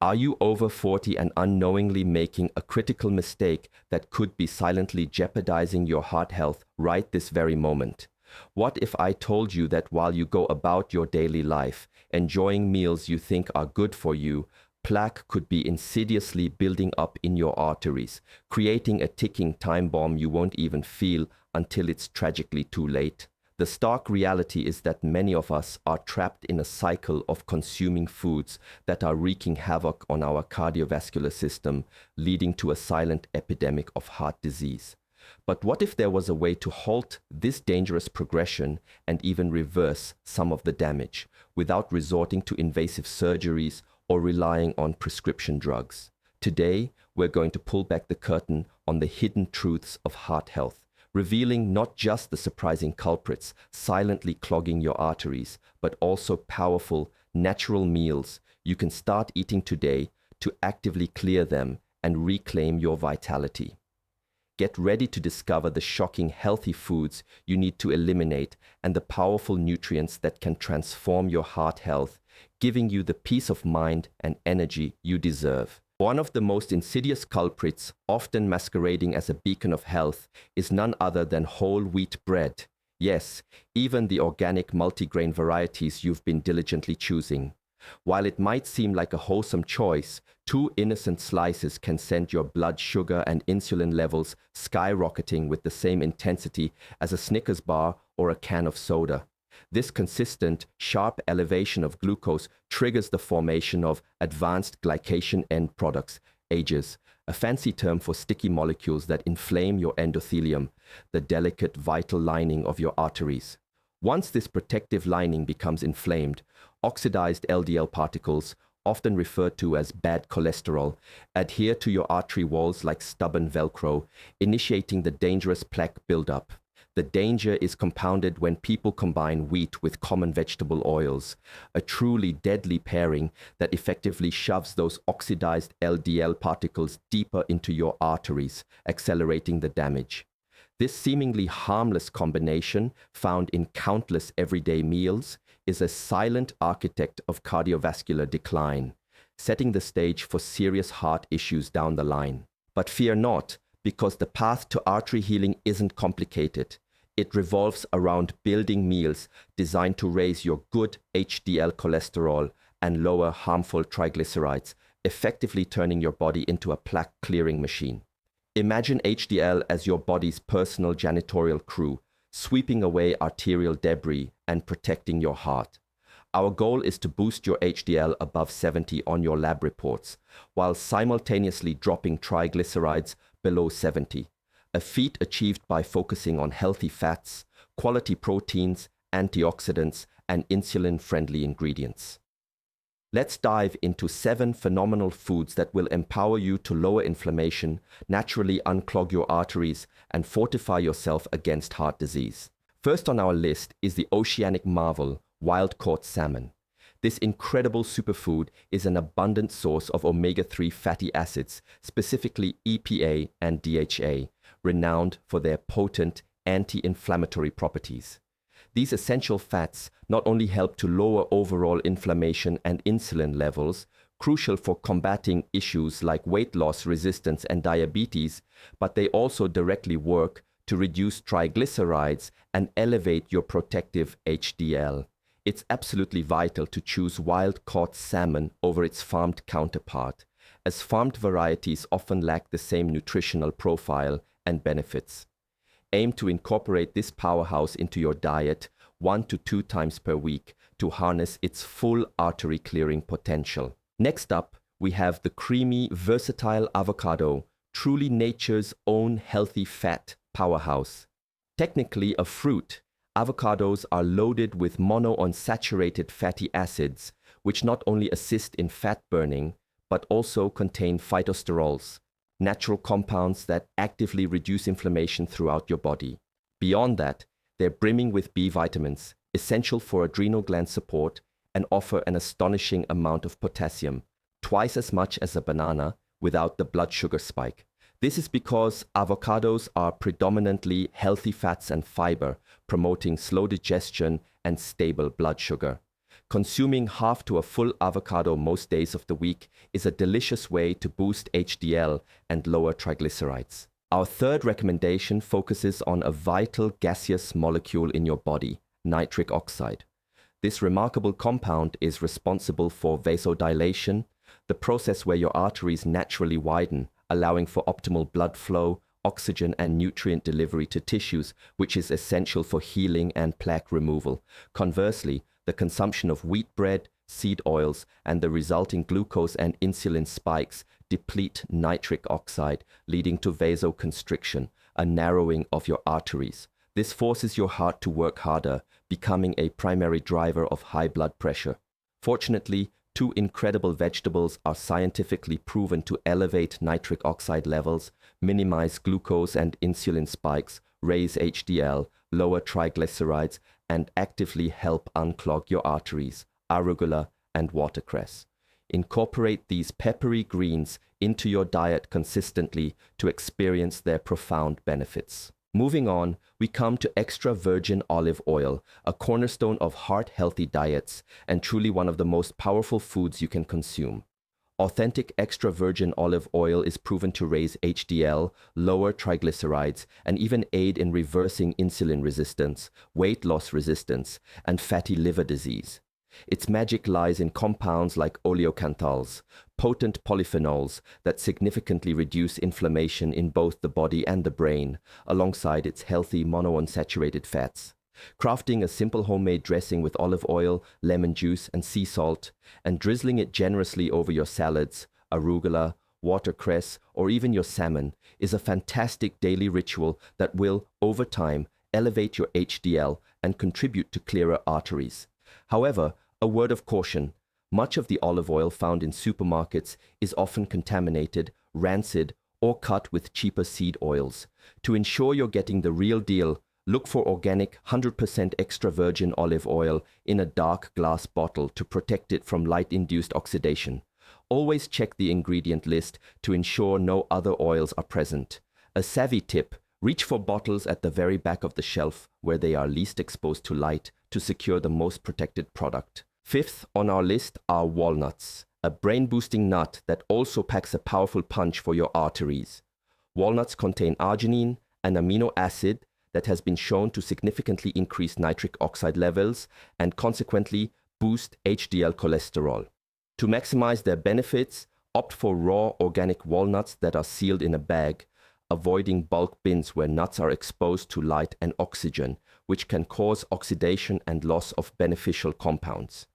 Are you over 40 and unknowingly making a critical mistake that could be silently jeopardizing your heart health right this very moment? What if I told you that while you go about your daily life, enjoying meals you think are good for you, plaque could be insidiously building up in your arteries, creating a ticking time bomb you won't even feel until it's tragically too late? The stark reality is that many of us are trapped in a cycle of consuming foods that are wreaking havoc on our cardiovascular system, leading to a silent epidemic of heart disease. But what if there was a way to halt this dangerous progression and even reverse some of the damage without resorting to invasive surgeries or relying on prescription drugs? Today, we're going to pull back the curtain on the hidden truths of heart health, revealing not just the surprising culprits silently clogging your arteries, but also powerful, natural meals you can start eating today to actively clear them and reclaim your vitality. Get ready to discover the shocking healthy foods you need to eliminate and the powerful nutrients that can transform your heart health, giving you the peace of mind and energy you deserve. One of the most insidious culprits, often masquerading as a beacon of health, is none other than whole wheat bread. Yes, even the organic multigrain varieties you've been diligently choosing. While it might seem like a wholesome choice, 2 innocent slices can send your blood sugar and insulin levels skyrocketing with the same intensity as a Snickers bar or a can of soda. This consistent, sharp elevation of glucose triggers the formation of advanced glycation end products, AGEs, a fancy term for sticky molecules that inflame your endothelium, the delicate vital lining of your arteries. Once this protective lining becomes inflamed, oxidized LDL particles, often referred to as bad cholesterol, adhere to your artery walls like stubborn Velcro, initiating the dangerous plaque buildup. The danger is compounded when people combine wheat with common vegetable oils, a truly deadly pairing that effectively shoves those oxidized LDL particles deeper into your arteries, accelerating the damage. This seemingly harmless combination, found in countless everyday meals, is a silent architect of cardiovascular decline, setting the stage for serious heart issues down the line. But fear not, because the path to artery healing isn't complicated. It revolves around building meals designed to raise your good HDL cholesterol and lower harmful triglycerides, effectively turning your body into a plaque-clearing machine. Imagine HDL as your body's personal janitorial crew, sweeping away arterial debris and protecting your heart. Our goal is to boost your HDL above 70 on your lab reports, while simultaneously dropping triglycerides below 70, a feat achieved by focusing on healthy fats, quality proteins, antioxidants, and insulin-friendly ingredients. Let's dive into 7 phenomenal foods that will empower you to lower inflammation, naturally unclog your arteries, and fortify yourself against heart disease. First on our list is the oceanic marvel, wild-caught salmon. This incredible superfood is an abundant source of omega-3 fatty acids, specifically EPA and DHA, renowned for their potent anti-inflammatory properties. These essential fats not only help to lower overall inflammation and insulin levels, crucial for combating issues like weight loss resistance and diabetes, but they also directly work to reduce triglycerides and elevate your protective HDL. It's absolutely vital to choose wild-caught salmon over its farmed counterpart, as farmed varieties often lack the same nutritional profile and benefits. Aim to incorporate this powerhouse into your diet 1 to 2 times per week to harness its full artery clearing potential. Next up, we have the creamy, versatile avocado, truly nature's own healthy fat powerhouse. Technically a fruit, avocados are loaded with monounsaturated fatty acids, which not only assist in fat burning, but also contain phytosterols, natural compounds that actively reduce inflammation throughout your body. Beyond that, they're brimming with B vitamins, essential for adrenal gland support, and offer an astonishing amount of potassium, twice as much as a banana, without the blood sugar spike. This is because avocados are predominantly healthy fats and fiber, promoting slow digestion and stable blood sugar. Consuming half to a full avocado most days of the week is a delicious way to boost HDL and lower triglycerides. Our third recommendation focuses on a vital gaseous molecule in your body, nitric oxide. This remarkable compound is responsible for vasodilation, the process where your arteries naturally widen, allowing for optimal blood flow, oxygen and nutrient delivery to tissues, which is essential for healing and plaque removal. Conversely, the consumption of wheat bread, seed oils, and the resulting glucose and insulin spikes deplete nitric oxide, leading to vasoconstriction, a narrowing of your arteries. This forces your heart to work harder, becoming a primary driver of high blood pressure. Fortunately, two incredible vegetables are scientifically proven to elevate nitric oxide levels, minimize glucose and insulin spikes, raise HDL, lower triglycerides, and actively help unclog your arteries: arugula and watercress. Incorporate these peppery greens into your diet consistently to experience their profound benefits. Moving on, we come to extra virgin olive oil, a cornerstone of heart-healthy diets and truly one of the most powerful foods you can consume. Authentic extra virgin olive oil is proven to raise HDL, lower triglycerides, and even aid in reversing insulin resistance, weight loss resistance, and fatty liver disease. Its magic lies in compounds like oleocanthals, potent polyphenols that significantly reduce inflammation in both the body and the brain, alongside its healthy monounsaturated fats. Crafting a simple homemade dressing with olive oil, lemon juice, and sea salt, and drizzling it generously over your salads, arugula, watercress, or even your salmon is a fantastic daily ritual that will, over time, elevate your HDL and contribute to clearer arteries. However, a word of caution: much of the olive oil found in supermarkets is often contaminated, rancid, or cut with cheaper seed oils. To ensure you're getting the real deal, look for organic 100% extra virgin olive oil in a dark glass bottle to protect it from light-induced oxidation. Always check the ingredient list to ensure no other oils are present. A savvy tip: reach for bottles at the very back of the shelf where they are least exposed to light to secure the most protected product. Fifth on our list are walnuts, a brain-boosting nut that also packs a powerful punch for your arteries. Walnuts contain arginine, an amino acid that has been shown to significantly increase nitric oxide levels and consequently boost HDL cholesterol. To maximize their benefits, opt for raw organic walnuts that are sealed in a bag, avoiding bulk bins where nuts are exposed to light and oxygen, which can cause oxidation and loss of beneficial compounds.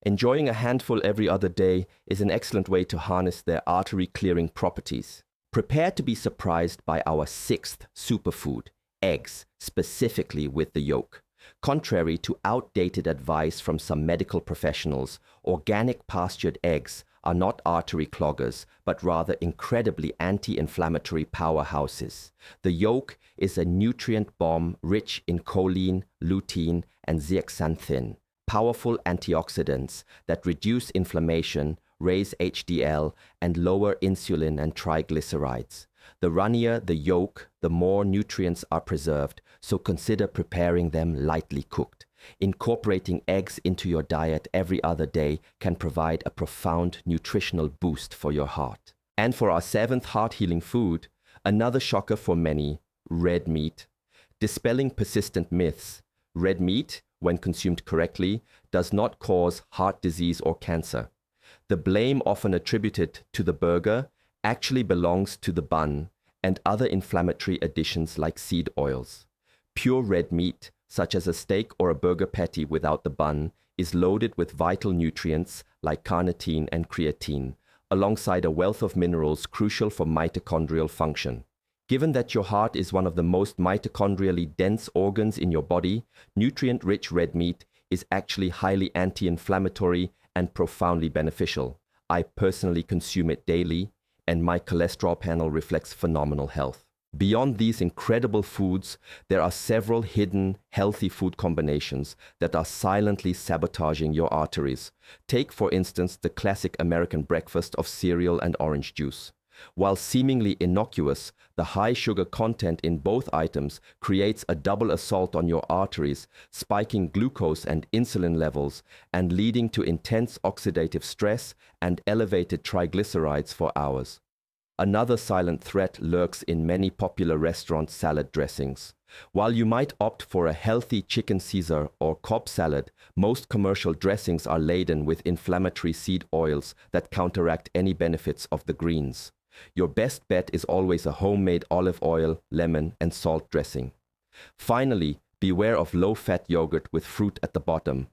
Enjoying a handful every other day is an excellent way to harness their artery-clearing properties. Prepare to be surprised by our sixth superfood: eggs, specifically with the yolk. Contrary to outdated advice from some medical professionals, organic pastured eggs are not artery cloggers, but rather incredibly anti-inflammatory powerhouses. The yolk is a nutrient bomb rich in choline, lutein, and zeaxanthin, powerful antioxidants that reduce inflammation, raise HDL, and lower insulin and triglycerides. The runnier the yolk, the more nutrients are preserved, so consider preparing them lightly cooked. Incorporating eggs into your diet every other day can provide a profound nutritional boost for your heart. And for our seventh heart-healing food, another shocker for many: red meat. Dispelling persistent myths: red meat, when consumed correctly, does not cause heart disease or cancer. The blame often attributed to the burger actually belongs to the bun and other inflammatory additions like seed oils. Pure red meat, such as a steak or a burger patty without the bun, is loaded with vital nutrients like carnitine and creatine, alongside a wealth of minerals crucial for mitochondrial function. Given that your heart is one of the most mitochondrially dense organs in your body, nutrient-rich red meat is actually highly anti-inflammatory and profoundly beneficial. I personally consume it daily, and my cholesterol panel reflects phenomenal health. Beyond these incredible foods, there are several hidden, healthy food combinations that are silently sabotaging your arteries. Take, for instance, the classic American breakfast of cereal and orange juice. While seemingly innocuous, the high sugar content in both items creates a double assault on your arteries, spiking glucose and insulin levels and leading to intense oxidative stress and elevated triglycerides for hours. Another silent threat lurks in many popular restaurant salad dressings. While you might opt for a healthy chicken Caesar or Cobb salad, most commercial dressings are laden with inflammatory seed oils that counteract any benefits of the greens. Your best bet is always a homemade olive oil, lemon, and salt dressing. Finally, beware of low-fat yogurt with fruit at the bottom.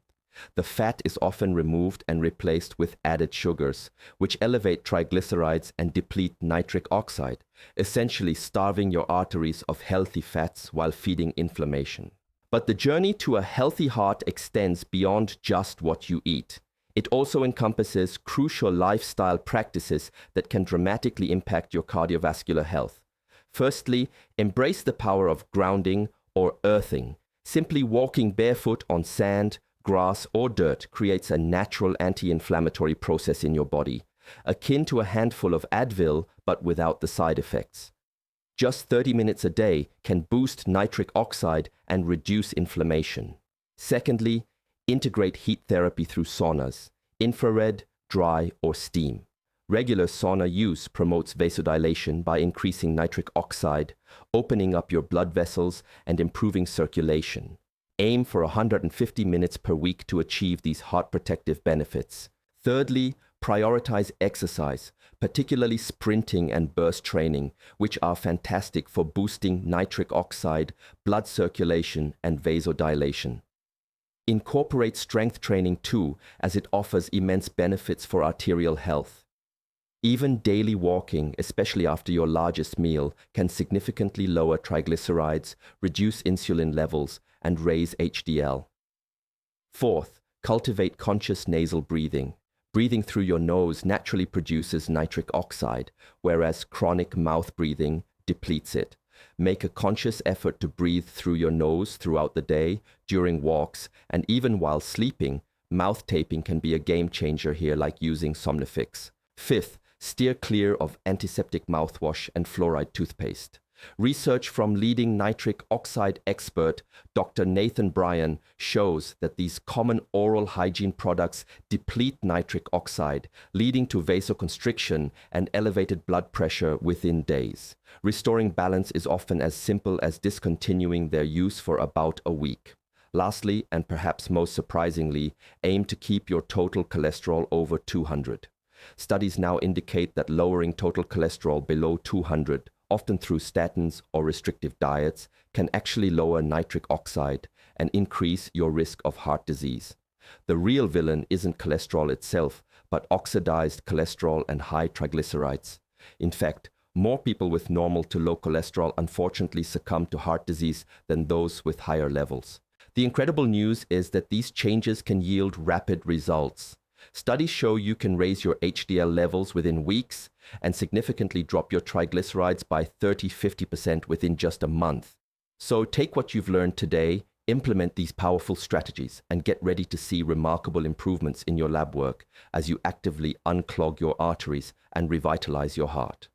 The fat is often removed and replaced with added sugars, which elevate triglycerides and deplete nitric oxide, essentially starving your arteries of healthy fats while feeding inflammation. But the journey to a healthy heart extends beyond just what you eat. It also encompasses crucial lifestyle practices that can dramatically impact your cardiovascular health. Firstly, embrace the power of grounding or earthing. Simply walking barefoot on sand, grass, or dirt creates a natural anti-inflammatory process in your body, akin to a handful of Advil but without the side effects. Just 30 minutes a day can boost nitric oxide and reduce inflammation. Secondly, integrate heat therapy through saunas, infrared, dry, or steam. Regular sauna use promotes vasodilation by increasing nitric oxide, opening up your blood vessels, and improving circulation. Aim for 150 minutes per week to achieve these heart protective benefits. Thirdly, prioritize exercise, particularly sprinting and burst training, which are fantastic for boosting nitric oxide, blood circulation, and vasodilation. Incorporate strength training too, as it offers immense benefits for arterial health. Even daily walking, especially after your largest meal, can significantly lower triglycerides, reduce insulin levels, and raise HDL. Fourth, cultivate conscious nasal breathing. Breathing through your nose naturally produces nitric oxide, whereas chronic mouth breathing depletes it. Make a conscious effort to breathe through your nose throughout the day, during walks, and even while sleeping. Mouth taping can be a game changer here, like using Somnifix. Fifth, steer clear of antiseptic mouthwash and fluoride toothpaste. Research from leading nitric oxide expert Dr. Nathan Bryan shows that these common oral hygiene products deplete nitric oxide, leading to vasoconstriction and elevated blood pressure within days. Restoring balance is often as simple as discontinuing their use for about a week. Lastly, and perhaps most surprisingly, aim to keep your total cholesterol over 200. Studies now indicate that lowering total cholesterol below 200, often through statins or restrictive diets, can actually lower nitric oxide and increase your risk of heart disease. The real villain isn't cholesterol itself, but oxidized cholesterol and high triglycerides. In fact, more people with normal to low cholesterol unfortunately succumb to heart disease than those with higher levels. The incredible news is that these changes can yield rapid results. Studies show you can raise your HDL levels within weeks and significantly drop your triglycerides by 30–50% within just a month. So take what you've learned today, implement these powerful strategies, and get ready to see remarkable improvements in your lab work as you actively unclog your arteries and revitalize your heart.